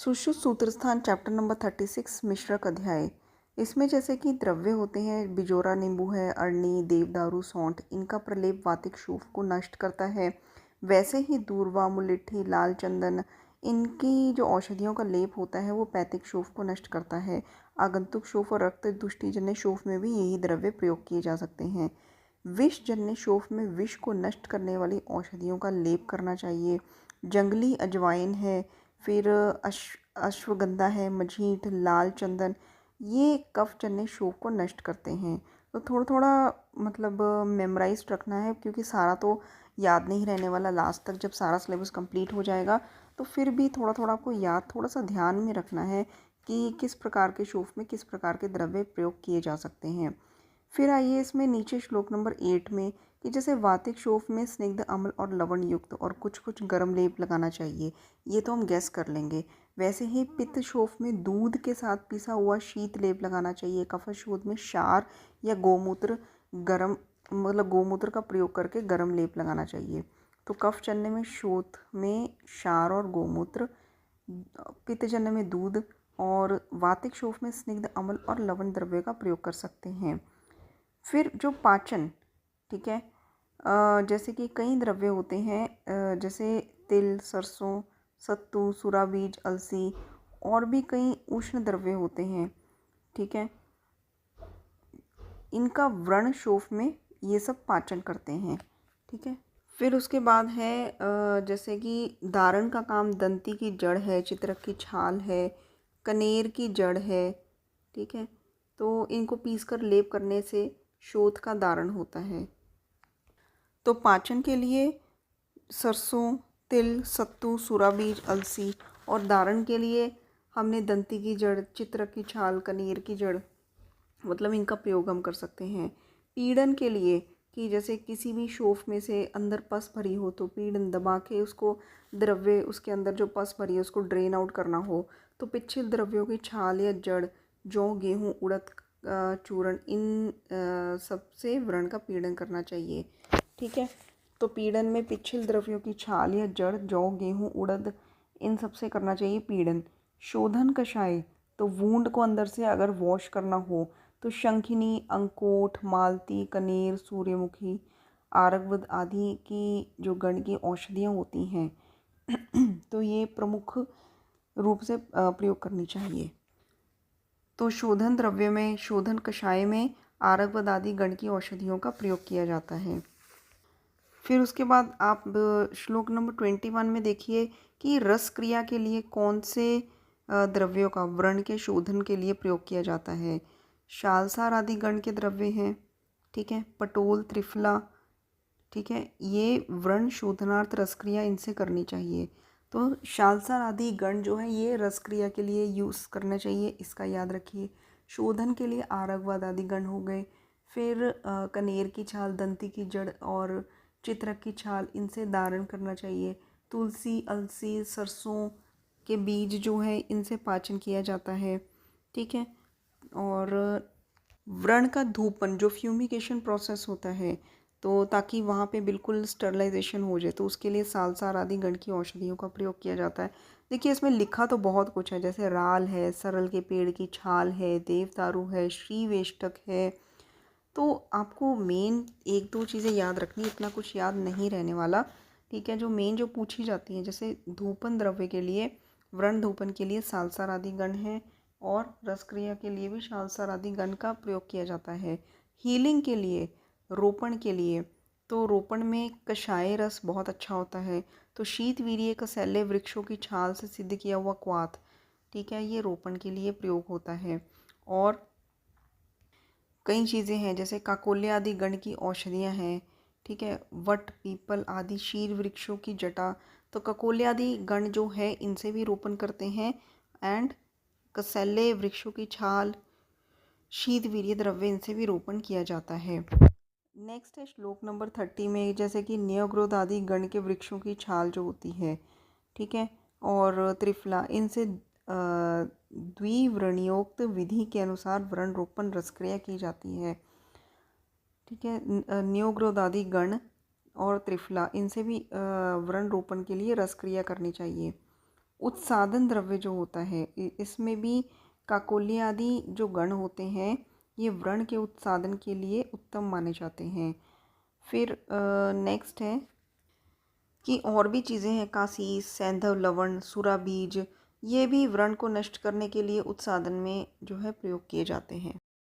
Sushruta Sutrasthana chapter number 36 मिश्रक अध्याय। इसमें जैसे कि द्रव्य होते हैं, बिजोरा नींबू है, अरणी, देवदारू, सौंठ, इनका प्रलेप वातिक शूफ को नष्ट करता है। वैसे ही दूर्वा, मुलिट्ठी, लाल चंदन, इनकी जो औषधियों का लेप होता है वो पैतिक शूफ को नष्ट करता है। आगंतुक शूफ और रक्त दुष्टिजन्य शूफ में भी यही द्रव्य प्रयोग किए जा सकते हैं। विषजन्य शूफ में विष को नष्ट करने वाली औषधियों का लेप करना चाहिए। जंगली अजवाइन है, फिर अश्वगंधा है, मजीठ, लाल चंदन, ये कफजन्य शोफ को नष्ट करते हैं। तो थोड़ा थोड़ा मतलब मेमोराइज रखना है, क्योंकि सारा तो याद नहीं रहने वाला। लास्ट तक जब सारा सिलेबस कंप्लीट हो जाएगा तो फिर भी थोड़ा थोड़ा आपको याद, थोड़ा सा ध्यान में रखना है कि किस प्रकार के शोफ में किस प्रकार के द्रव्य प्रयोग किए जा सकते हैं। फिर आइए इसमें नीचे श्लोक नंबर 8 में कि जैसे वातिक शोफ में स्निग्ध अम्ल और लवण युक्त और कुछ कुछ गर्म लेप लगाना चाहिए, ये तो हम गैस कर लेंगे। वैसे ही पित्त शोफ में दूध के साथ पिसा हुआ शीत लेप लगाना चाहिए। कफ शोथ में क्षार या गोमूत्र गर्म, मतलब गोमूत्र का प्रयोग करके गर्म लेप लगाना चाहिए। तो कफ जन्य में शोथ में क्षार और गोमूत्र, पित्त जन्य में दूध, और वातिक शोफ में स्निग्ध अम्ल और लवण द्रव्य का प्रयोग कर सकते हैं। फिर जो पाचन, ठीक है, जैसे कि कई द्रव्य होते हैं, जैसे तिल, सरसों, सत्तू, सूरा बीज, अलसी, और भी कई उष्ण द्रव्य होते हैं, ठीक है। इनका व्रण शोफ में ये सब पाचन करते हैं, ठीक है। फिर उसके बाद है जैसे कि दारण का काम दंती की जड़ है, चित्रक की छाल है, कनेर की जड़ है, ठीक है। तो इनको पीसकर लेप करने से शोथ का दारण होता है। तो पाचन के लिए सरसों, तिल, सत्तू, सूरा बीज, अलसी, और दारण के लिए हमने दंती की जड़, चित्रक की छाल, कनेर की जड़, मतलब इनका प्रयोग हम कर सकते हैं। पीड़न के लिए कि जैसे किसी भी शोफ में से अंदर पस भरी हो तो पीड़न दबा के उसको द्रव्य, उसके अंदर जो पस भरी है उसको ड्रेन आउट करना हो तो पिच्छिल द्रव्यों की छाल या जड़, जौ, गेहूँ, उड़द चूर्ण, इन सबसे व्रण का पीड़न करना चाहिए, ठीक है। तो पीड़न में पिच्छिल द्रव्यों की छाल या जड़, जौ, गेहूँ, उड़द, इन सबसे करना चाहिए पीड़न। शोधन कषाय, तो वूंड को अंदर से अगर वॉश करना हो तो शंखिनी, अंकोठ, मालती, कनेर, सूर्यमुखी, आरगवद आदि की जो गण की औषधियाँ होती हैं तो ये प्रमुख रूप से प्रयोग करनी चाहिए। तो शोधन द्रव्य में, शोधन कषाय में आरगवद आदि गण की औषधियों का प्रयोग किया जाता है। फिर उसके बाद आप श्लोक नंबर 21 में देखिए कि रस क्रिया के लिए कौन से द्रव्यों का व्रण के शोधन के लिए प्रयोग किया जाता है। शालसार आदि गण के द्रव्य हैं, ठीक है। पटोल, त्रिफला, ठीक है, ये व्रण शोधनार्थ रसक्रिया इनसे करनी चाहिए। तो शालसार आदि गण जो है ये रसक्रिया के लिए यूज़ करना चाहिए, इसका याद रखिए। शोधन के लिए आरगवाद आदि गण हो गए। फिर कनेर की छाल, दंती की जड़ और चित्रक की छाल, इनसे दारण करना चाहिए। तुलसी, अलसी, सरसों के बीज जो है इनसे पाचन किया जाता है, ठीक है। और व्रण का धूपन, जो फ्यूमिगेशन प्रोसेस होता है, तो ताकि वहाँ पे बिल्कुल स्टरलाइजेशन हो जाए, तो उसके लिए सालसार आदि गण की औषधियों का प्रयोग किया जाता है। देखिए इसमें लिखा तो बहुत कुछ है, जैसे राल है, सरल के पेड़ की छाल है, देवदारू है, श्रीवेष्टक है। तो आपको मेन एक दो चीज़ें याद रखनी, इतना कुछ याद नहीं रहने वाला, ठीक है। जो मेन जो पूछी जाती हैं, जैसे धूपन द्रव्य के लिए, व्रण धूपन के लिए सालसार आदि गण है, और रसक्रिया के लिए भी सालसार आदि गण का प्रयोग किया जाता है। हीलिंग के लिए, रोपण के लिए, तो रोपण में कषाय रस बहुत अच्छा होता है। तो शीत वीर्य कसैले वृक्षों की छाल से सिद्ध किया हुआ क्वाथ, ठीक है, ये रोपण के लिए प्रयोग होता है। और कई चीज़ें हैं, जैसे काकोल्य आदि गण की औषधियाँ हैं, ठीक है। वट, पीपल आदि शीर वृक्षों की जटा, तो ककोल्य आदि गण जो है इनसे भी रोपण करते हैं। एंड कसैले वृक्षों की छाल, शीत वीर्य द्रव्य, इनसे भी रोपण किया जाता है। नेक्स्ट है श्लोक नंबर 30 में, जैसे कि न्योग्रोध आदि गण के वृक्षों की छाल जो होती है, ठीक है, और त्रिफला, इनसे द्विव्रणीयोक्त विधि के अनुसार व्रण रोपण रसक्रिया की जाती है, ठीक है। न्योग्रोध आदि गण और त्रिफला, इनसे भी व्रण रोपण के लिए रसक्रिया करनी चाहिए। उत्साधन द्रव्य जो होता है इसमें भी काकोली आदि जो गण होते हैं ये व्रण के उत्साधन के लिए उत्तम माने जाते हैं। फिर नेक्स्ट है कि और भी चीज़ें हैं, कासीस, सैंधव लवण, सुरा बीज, ये भी व्रण को नष्ट करने के लिए उत्साधन में जो है प्रयोग किए जाते हैं।